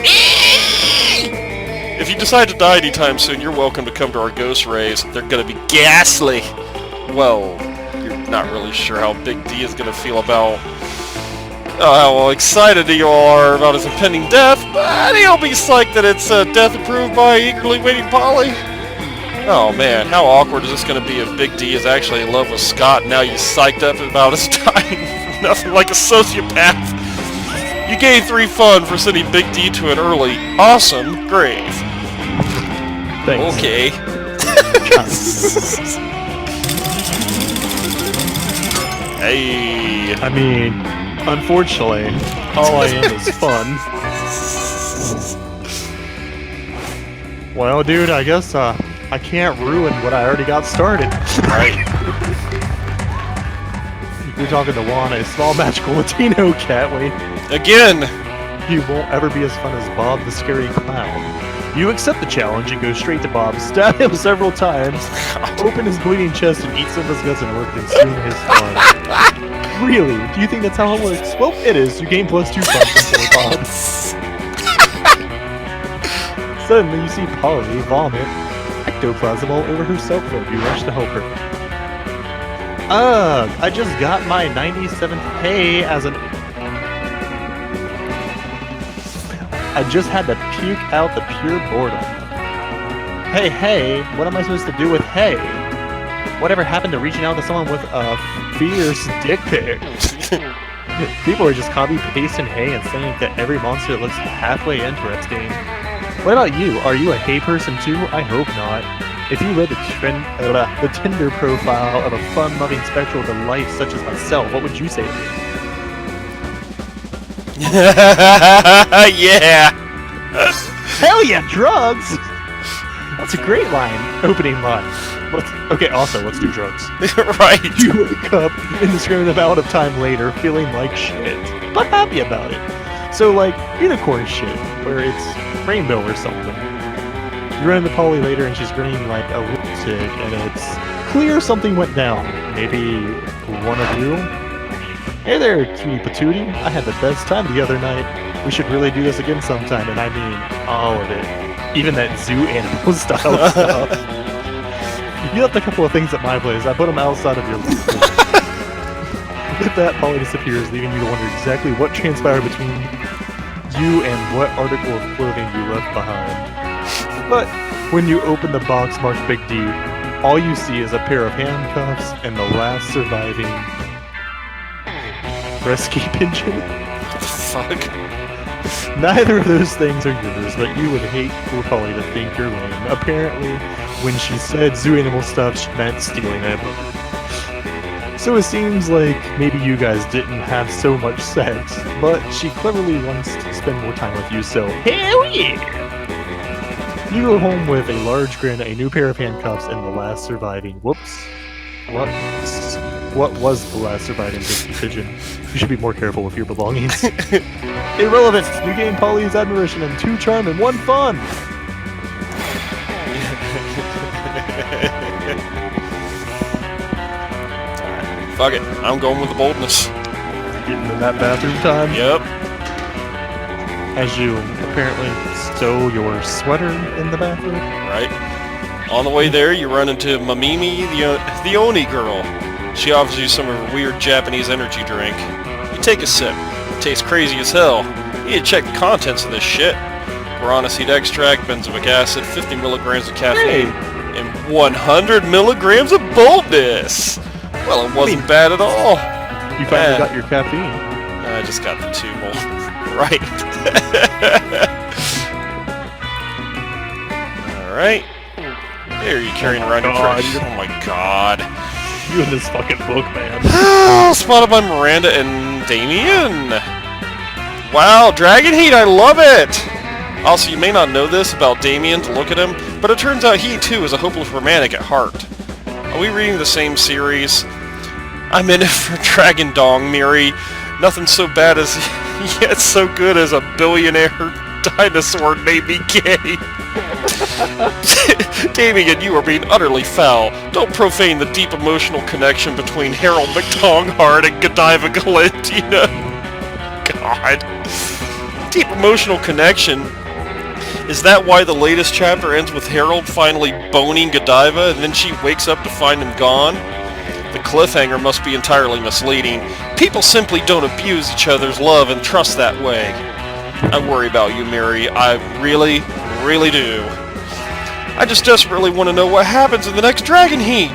If you decide to die anytime soon, you're welcome to come to our ghost raves. They're gonna be ghastly. Well, you're not really sure how Big D is gonna feel about how excited you are about his impending death, but he'll be psyched that it's death approved by eagerly waiting Polly. Oh man, how awkward is this going to be if Big D is actually in love with Scott and now you psyched up about his dying for nothing like a sociopath. You gained 3 fun for sending Big D to an early, awesome grave.
Thanks.
Okay. Hey.
I mean, unfortunately, all I am is fun. Well, dude, I guess, I can't ruin what I already got started.
Right.
You're talking to Juan, a small magical Latino cat. Wait.
Again!
He won't ever be as fun as Bob the Scary Clown. You accept the challenge and go straight to Bob, stab him several times, open his bleeding chest and eat some of his guts and work consume his fun. Really? Do you think that's how it works? Well, it is. You gain +2 fun for Bob. Suddenly, you see Polly vomit ectoplasm all over her cell phone. You rush to help her. Ugh! I just got my 97th pay as an... I just had to puke out the pure boredom. Hey, what am I supposed to do with hey? Whatever happened to reaching out to someone with a fierce dick pic? People are just copy-pasting hey and saying that every monster looks halfway interesting. What about you? Are you a hey person too? I hope not. If you read the Tinder profile of a fun-loving spectral delight such as myself, what would you say to me?
Yeah!
Hell yeah, drugs! That's a great opening line. Okay, also, let's do drugs.
Right!
You wake up indiscriminate amount of time later feeling like shit, but happy about it. So, like, unicorn shit, where it's rainbow or something. You run into Polly later and she's grinning like a lunatic, and it's clear something went down. Maybe one of you? Hey there, cutie patootie. I had the best time the other night. We should really do this again sometime, and I mean all of it. Even that zoo animal style stuff. You left a couple of things at my place. I put them outside of your life. With that, Polly disappears, leaving you to wonder exactly what transpired between you and what article of clothing you left behind. But when you open the box marked Big D, all you see is a pair of handcuffs and the last surviving rescue pigeon.
What the fuck?
Neither of those things are yours, but you would hate for Polly to think you're lame. Apparently, when she said zoo animal stuff, she meant stealing it. So it seems like maybe you guys didn't have so much sex, but she cleverly wants to spend more time with you, so hell yeah! You go home with a large grin, a new pair of handcuffs, and the last surviving... Whoops. What was the last surviving pigeon? You should be more careful with your belongings. Irrelevant! You gain Polly's admiration and 2 charm and 1 fun!
Fuck it, I'm going with the boldness.
Getting in that bathroom time.
Yep.
As you apparently stow your sweater in the bathroom.
Right. On the way there, you run into Mamimi, the Oni girl. She offers you some of her weird Japanese energy drink. You take a sip. It tastes crazy as hell. You need to check the contents of this shit. Guarana seed extract, benzoic acid, 50 milligrams of caffeine, and 100 milligrams of boldness. Well, it wasn't bad at all.
You finally got your caffeine.
I just got the 2 more. Right. Alright. There, you're carrying around your trash. Oh my god.
You and this fucking book, man.
Spotted by Miranda and Damien. Wow, Dragon Heat, I love it! Also, you may not know this about Damien to look at him, but it turns out he too is a hopeless romantic at heart. Are we reading the same series? I'm in it for Dragon Dong, Miri. Nothing so bad as, yet so good as a billionaire dinosaur named me gay. Damien, you are being utterly foul. Don't profane the deep emotional connection between Harold McDonghart and Godiva Galentina. God. Deep emotional connection? Is that why the latest chapter ends with Harold finally boning Godiva and then she wakes up to find him gone? The cliffhanger must be entirely misleading. People simply don't abuse each other's love and trust that way. I worry about you, Miri. I really, really do. I just desperately want to know what happens in the next Dragon Heat.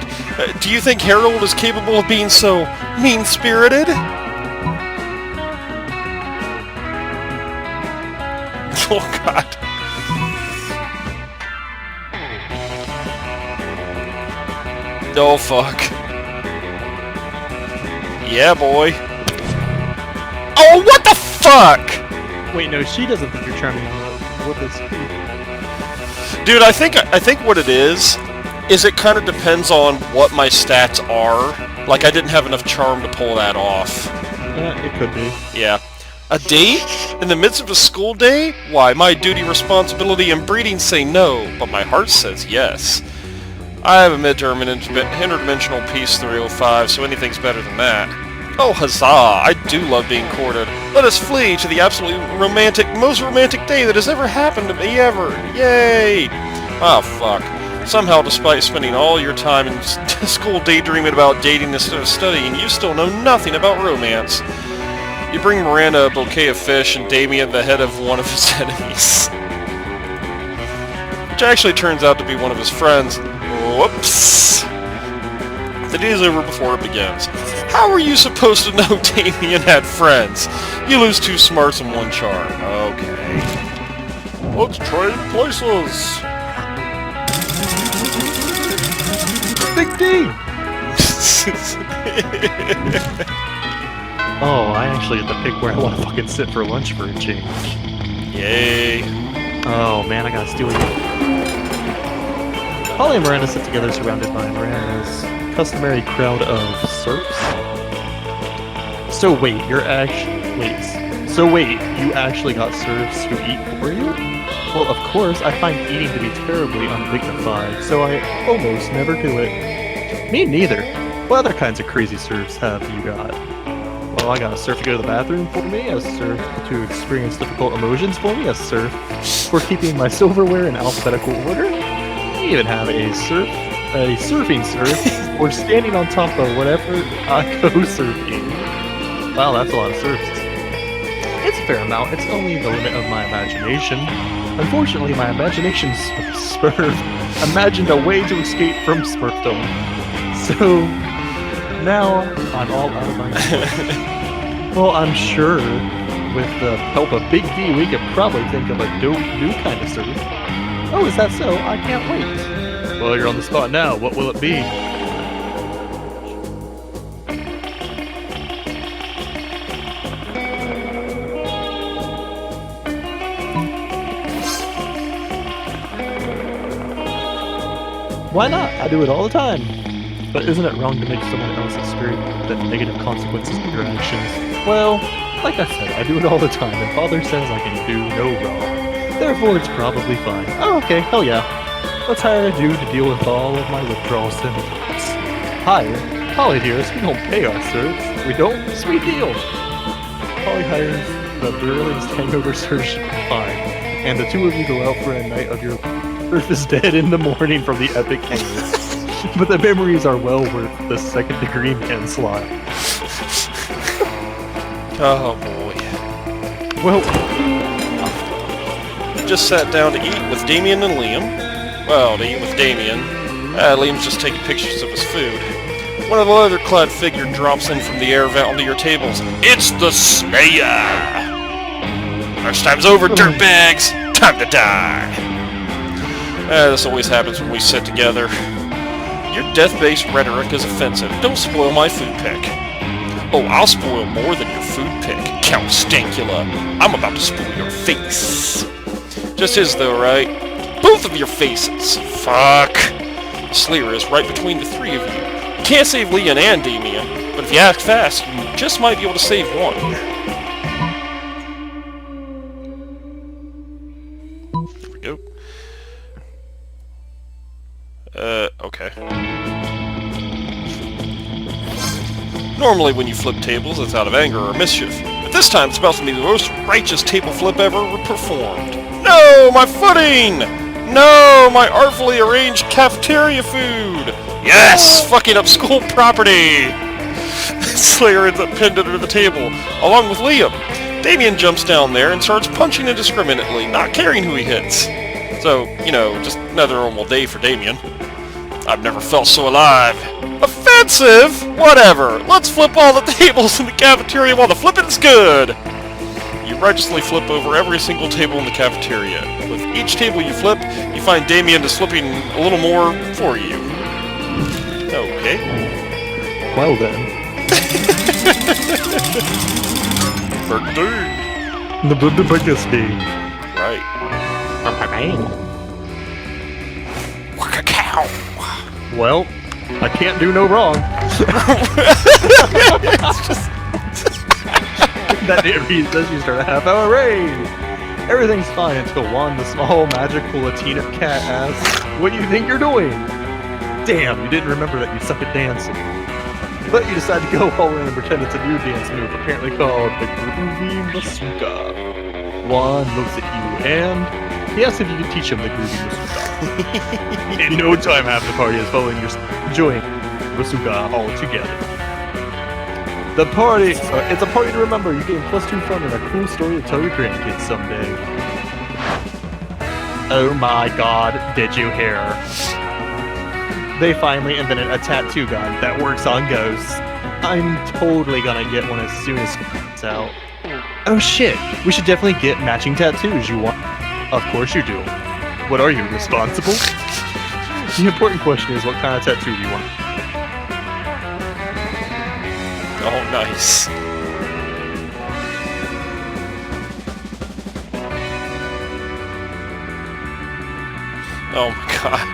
Do you think Harold is capable of being so mean-spirited? Oh, God. Oh, fuck. Yeah, boy. Oh, what the fuck?
Wait, no, she doesn't think you're charming. What is he?
Dude, I think what it is it kind of depends on what my stats are. Like, I didn't have enough charm to pull that off.
Yeah, it could be.
Yeah. A date? In the midst of a school day? Why, my duty, responsibility, and breeding say no, but my heart says yes. I have a midterm in interdimensional Peace 305, so anything's better than that. Oh, huzzah! I do love being courted. Let us flee to the absolutely most romantic day that has ever happened to me ever! Yay! Ah, fuck. Somehow, despite spending all your time in school daydreaming about dating instead of studying, you still know nothing about romance. You bring Miranda a bouquet of fish and Damien the head of one of his enemies. Which actually turns out to be one of his friends. Whoops! The day is over before it begins. How are you supposed to know Damien had friends? You lose 2 smarts and 1 charm. Okay. Let's trade places!
Big D! Oh, I actually get to pick where I want to fucking sit for lunch for a change.
Yay.
Oh man, I gotta steal you. Holly and Miranda sit together surrounded by Miranda's customary crowd of serfs. So wait, you actually got serfs who eat for you? Well, of course, I find eating to be terribly undignified, so I almost never do it. Me neither. What other kinds of crazy serfs have you got? Well, I got a serf to go to the bathroom for me, a serf to experience difficult emotions for me, a serf for keeping my silverware in alphabetical order. I even have a surfing serf for standing on top of whatever I go surfing. Wow, that's a lot of serfs. It's a fair amount, it's only the limit of my imagination. Unfortunately, my imagination imagined a way to escape from Smurfdom. So, now I'm all out of my Well, I'm sure with the help of Big D, we could probably think of a dope new kind of surf. Oh, is that so? I can't wait. Well, you're on the spot now. What will it be? Why not? I do it all the time. But isn't it wrong to make someone else experience the negative consequences of your actions? Well, like I said, I do it all the time, and Father says I can do no wrong. Therefore, it's probably fine. Oh, okay, hell yeah. Let's hire a dude to deal with all of my withdrawal symptoms. Hire? Polly hears we don't pay our certs. We don't? Sweet deal. Polly hires the brilliant hangover surgeon you can find, and the two of you go out for a night of your Earth is dead in the morning from the epic hangover. But the memories are well worth the second-degree manslaughter.
Oh boy.
Well,
Just sat down to eat with Damien and Liam. Well, to eat with Damien. Liam's just taking pictures of his food. One of the leather-clad figure drops in from the air vent onto your tables. It's the Slayer! First time's over, dirtbags! Time to die! This always happens when we sit together. Your death-based rhetoric is offensive. Don't spoil my food pick. Oh, I'll spoil more than your food pick, Count Stankula. I'm about to spoil your face. Just his though, right? Both of your faces. Fuck. Slayer is right between the three of you. You can't save Leon and Damien, but if you act fast, you just might be able to save one. There we go. Okay. Normally when you flip tables, it's out of anger or mischief. But this time it's about to be the most righteous table flip ever performed. No! My footing! No! My artfully arranged cafeteria food! Yes! Fucking up school property! Slayer ends up pinned under the table, along with Liam. Damien jumps down there and starts punching indiscriminately, not caring who he hits. So, you know, just another normal day for Damien. I've never felt so alive. Offensive? Whatever. Let's flip all the tables in the cafeteria while the flipping's good. You righteously flip over every single table in the cafeteria. With each table you flip, you find Damien is flipping a little more for you. Okay.
well then.
Birthday.
The birthday.
Right. Waka-cow.
Well, I can't do no wrong. That didn't read says you start a half-hour raid. Everything's fine until Juan, the small, magical Latina cat, asks, "What do you think you're doing?" Damn, you didn't remember that you suck at dancing. But you decide to go all in and pretend it's a new dance move, apparently called the Groovy Masuka. Juan looks at you and he asks if you can teach him the Groovy Masuka. In no time, half the party is following your enjoying Masuka all together. The party, it's a party to remember. You gain +2 fun and a cool story to tell your grandkids someday. Oh my god, did you hear? They finally invented a tattoo gun that works on ghosts. I'm totally gonna get one as soon as it's out. Oh shit, we should definitely get matching tattoos. You want? Of course you do. What are you, responsible? The important question is, what kind of tattoo do you want?
Oh, nice. Oh my god.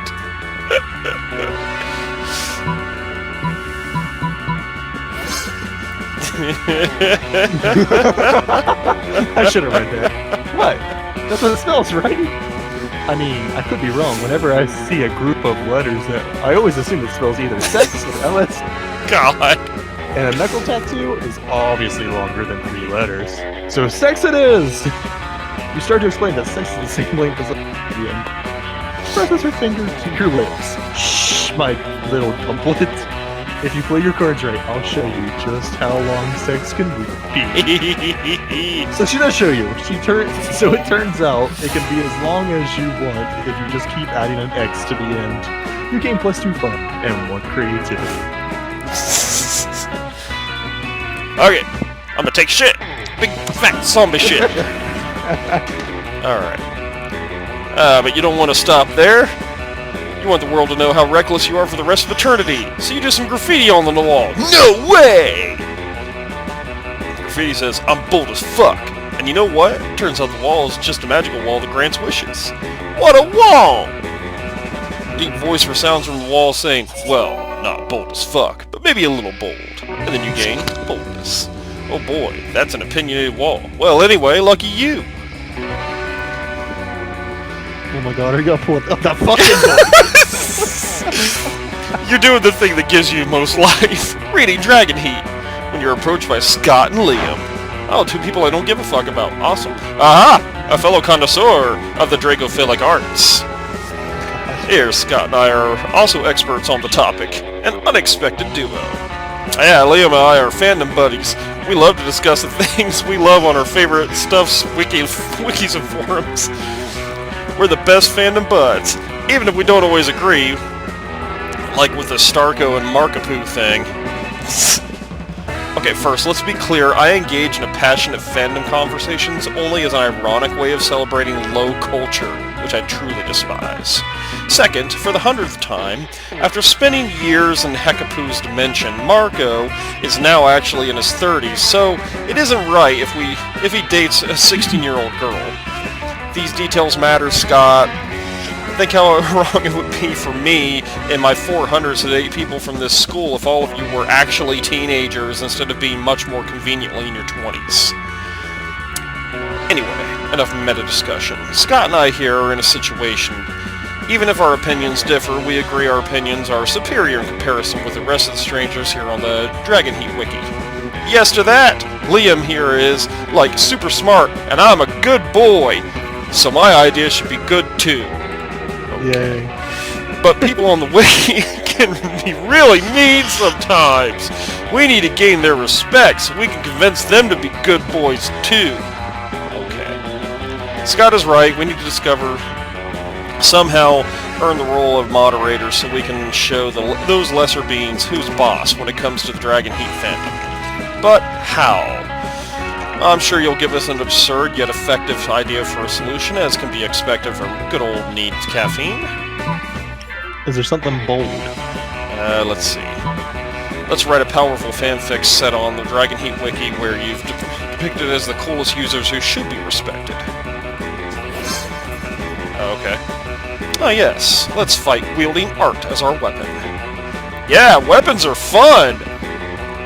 I should have read that. What? That's what it spells, right? I mean, I could be wrong. Whenever I see a group of letters, that I always assume it spells either sex or LS.
God.
And a knuckle tattoo is obviously longer than 3 letters. So sex it is! You start to explain that sex is the same length as a end. Presses her finger to your lips. Shh, my little dumplet. If you play your cards right, I'll show you just how long sex can be. So she does show you. So it turns out it can be as long as you want if you just keep adding an X to the end. You gain +2 fun and 1 creativity.
Okay, I'm gonna take shit. Big fat zombie shit. Alright. But you don't want to stop there. You want the world to know how reckless you are for the rest of eternity. So you do some graffiti on the wall. No way! The graffiti says, "I'm bold as fuck." And you know what? Turns out the wall is just a magical wall that grants wishes. What a wall! A deep voice resounds from the wall saying, "Well, not bold as fuck, but maybe a little bold." And then you gain boldness. Oh boy, that's an opinionated wall. Well, anyway, lucky you.
Oh my god, are you gonna pull up that fucking book?
You're doing the thing that gives you most life. Reading Dragon Heat. When you're approached by Scott and Liam. Oh, two people I don't give a fuck about. Awesome. Aha! A fellow connoisseur of the Dragophilic arts. Here, Scott and I are also experts on the topic. An unexpected duo. Yeah, Liam and I are fandom buddies. We love to discuss the things we love on our favorite stuffs, wikis and forums. We're the best fandom buds, even if we don't always agree, like with the Starko and Markapoo thing. Okay, first, let's be clear, I engage in a passionate fandom conversations only as an ironic way of celebrating low culture, which I truly despise. Second, for the 100th time, after spending years in Hekapoo's dimension, Marco is now actually in his 30s, so it isn't right if he dates a 16-year-old girl. These details matter, Scott. Think how wrong it would be for me and my 400 to date people from this school if all of you were actually teenagers instead of being much more conveniently in your 20s. Anyway, enough meta discussion. Scott and I here are in a situation. Even if our opinions differ, we agree our opinions are superior in comparison with the rest of the strangers here on the Dragon Heat Wiki. Yes to that! Liam here is, like, super smart, and I'm a good boy, so my idea should be good too.
Yay.
But people on the wiki can be really mean sometimes. We need to gain their respect so we can convince them to be good boys too. Okay. Scott is right. We need to discover, somehow earn the role of moderators so we can show those lesser beings who's boss when it comes to the Dragon Heat fandom. But how? I'm sure you'll give us an absurd yet effective idea for a solution, as can be expected from good old neat caffeine.
Is there something bold?
Let's see. Let's write a powerful fanfic set on the Dragon Heat Wiki where you've depicted as the coolest users who should be respected. Okay. Oh yes, let's fight wielding art as our weapon. Yeah, weapons are fun!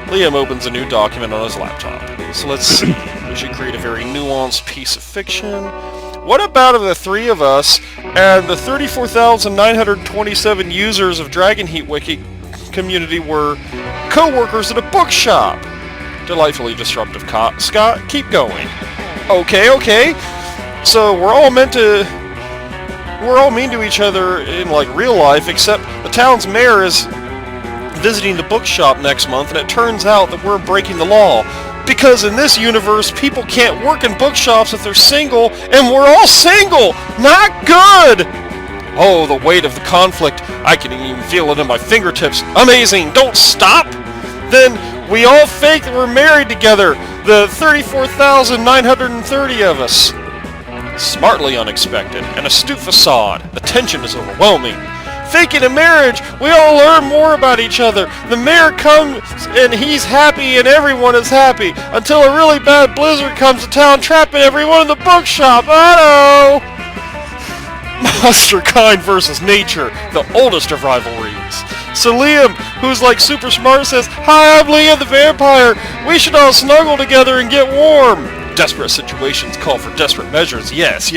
Liam opens a new document on his laptop. So let's see. We should create a very nuanced piece of fiction. What about if the three of us and the 34,927 users of Dragon Heat Wiki community were co-workers at a bookshop? Delightfully disruptive, Scott. Keep going. Okay. So we're all mean to each other in, like, real life, except the town's mayor is visiting the bookshop next month, and it turns out that we're breaking the law. Because in this universe, people can't work in bookshops if they're single, and we're all single! Not good! Oh, the weight of the conflict. I can even feel it in my fingertips. Amazing! Don't stop! Then we all fake that we're married together, the 34,930 of us. Smartly unexpected, an astute facade. The tension is overwhelming. Faking a marriage, we all learn more about each other. The mayor comes and he's happy and everyone is happy. Until a really bad blizzard comes to town, trapping everyone in the bookshop. Uh-oh! Monster kind versus nature, the oldest of rivalries. So Liam, who's like super smart, says, "Hi, I'm Liam the vampire. We should all snuggle together and get warm." Desperate situations call for desperate measures. Yes.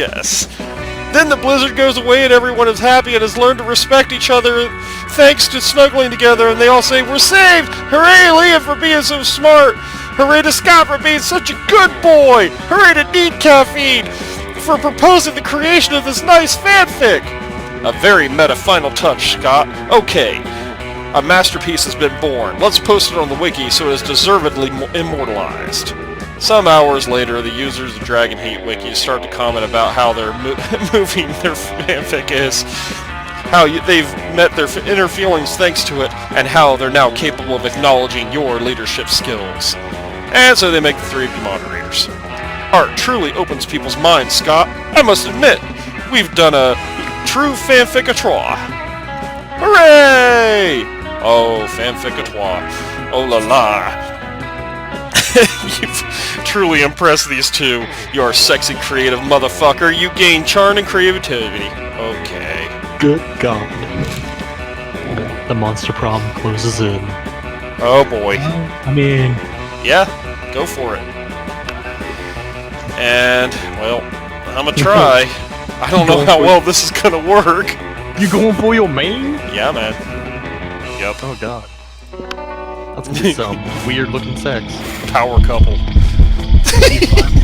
Then the blizzard goes away and everyone is happy and has learned to respect each other thanks to snuggling together, and they all say, "We're saved! Hooray, Liam, for being so smart! Hooray to Scott for being such a good boy! Hooray to Neat Caffeine for proposing the creation of this nice fanfic!" A very meta final touch, Scott. Okay, a masterpiece has been born. Let's post it on the wiki so it is deservedly immortalized. Some hours later, the users of Dragon Heat Wiki start to comment about how they're moving their fanfic is, how they've met their inner feelings thanks to it, and how they're now capable of acknowledging your leadership skills. And so they make the three of you moderators. Art truly opens people's minds, Scott. I must admit, we've done a true fanfic-a-trois. Hooray! Oh, fanfic-a-trois. Oh la la. You've truly impressed these two. You're a sexy, creative motherfucker. You gain charm and creativity. Okay.
Good God. The Monster Prom closes in.
Oh boy.
I mean...
Yeah? Go for it. And, well, I'm gonna try. I don't know how well this is gonna work.
You going for your main?
Yeah, man. Yep.
Oh god. That's gonna be some weird looking sex.
Power couple.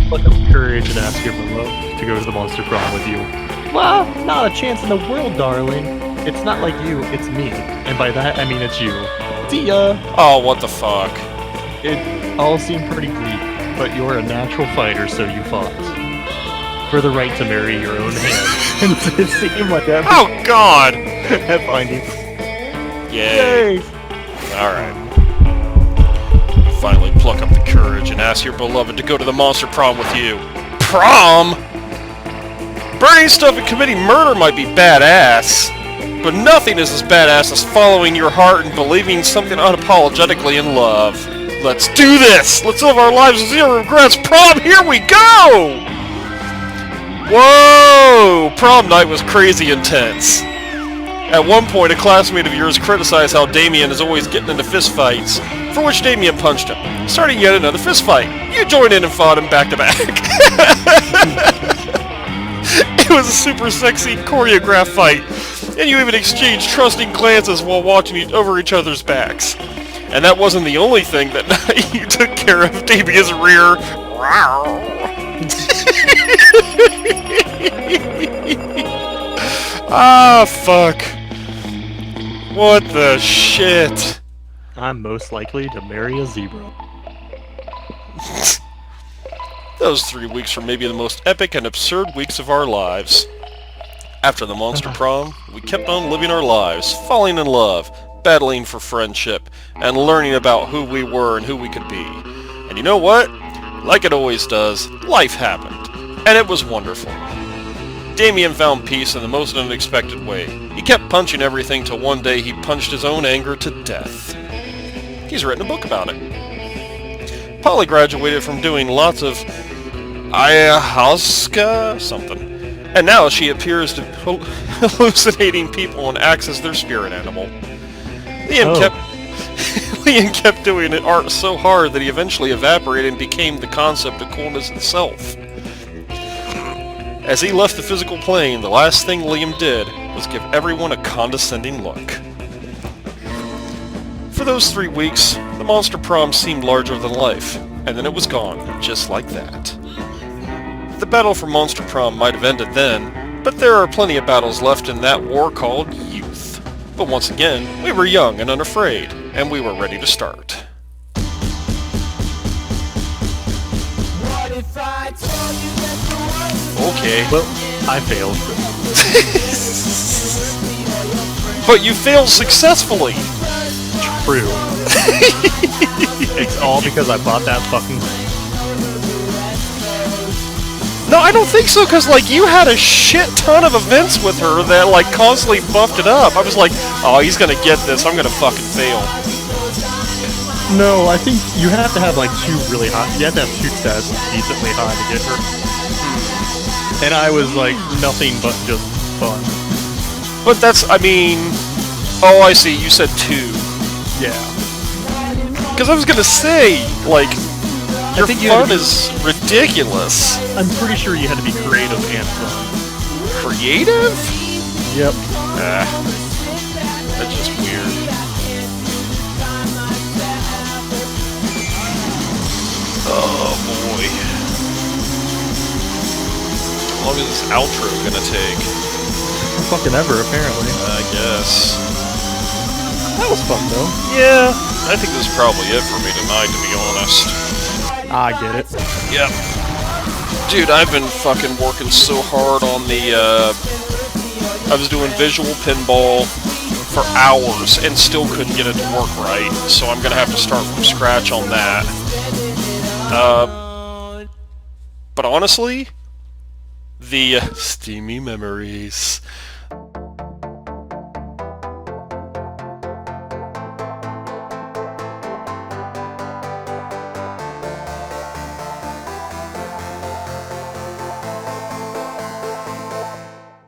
Pluck up courage and ask your beloved to go to the Monster Prom with you. Well, not a chance in the world, darling. It's not like you, it's me. And by that, I mean it's you. See ya!
Oh, what the fuck?
It all seemed pretty bleak, but you're a natural fighter, so you fought. For the right to marry your own hand. And it seemed like that.
Oh, God!
Have fun, you.
Yay! Alright. Finally pluck up the courage and ask your beloved to go to the Monster Prom with you. Prom?! Burning stuff and committing murder might be badass, but nothing is as badass as following your heart and believing something unapologetically in love. Let's do this! Let's live our lives with zero regrets! Prom, here we go! Whoa! Prom night was crazy intense. At one point, a classmate of yours criticized how Damien is always getting into fistfights, for which Damien punched him, starting yet another fistfight. You joined in and fought him back to back. It was a super sexy, choreographed fight, and you even exchanged trusting glances while watching over each other's backs. And that wasn't the only thing that night. You took care of Damien's rear. Ah, fuck. What the shit?
I'm most likely to marry a zebra.
Those 3 weeks were maybe the most epic and absurd weeks of our lives. After the Monster Prom, we kept on living our lives, falling in love, battling for friendship, and learning about who we were and who we could be. And you know what? Like it always does, life happened. And it was wonderful. Damien found peace in the most unexpected way. He kept punching everything till one day he punched his own anger to death. He's written a book about it. Polly graduated from doing lots of ayahuasca something, and now she appears to hallucinating people and acts as their spirit animal. Liam kept doing it art so hard that he eventually evaporated and became the concept of coolness itself. As he left the physical plane, the last thing Liam did was give everyone a condescending look. For those 3 weeks, the Monster Prom seemed larger than life, and then it was gone, just like that. The battle for Monster Prom might have ended then, but there are plenty of battles left in that war called youth. But once again, we were young and unafraid, and we were ready to start. Okay.
Well, I failed.
But you failed successfully!
True. It's all because I bought that fucking ring.
No, I don't think so, because, like, you had a shit ton of events with her that, like, constantly buffed it up. I was like, oh, he's gonna get this, I'm gonna fucking fail.
No, I think you have to have, like, two really high... You have to have two stats decently high to get her. And I was, like, nothing but just fun.
But that's, I mean... Oh, I see, you said 2.
Yeah.
Because I was gonna say, like... Your fun is ridiculous.
I'm pretty sure you had to be creative and fun.
Creative?
Yep.
That's just weird. Oh boy. How long is this outro gonna take?
Fucking ever, apparently.
I guess.
That was fun, though.
Yeah, I think this is probably it for me tonight, to be honest.
I get it.
Yep. Dude, I've been fucking working so hard on the, I was doing visual pinball for hours and still couldn't get it to work right, so I'm gonna have to start from scratch on that. But honestly, the steamy memories.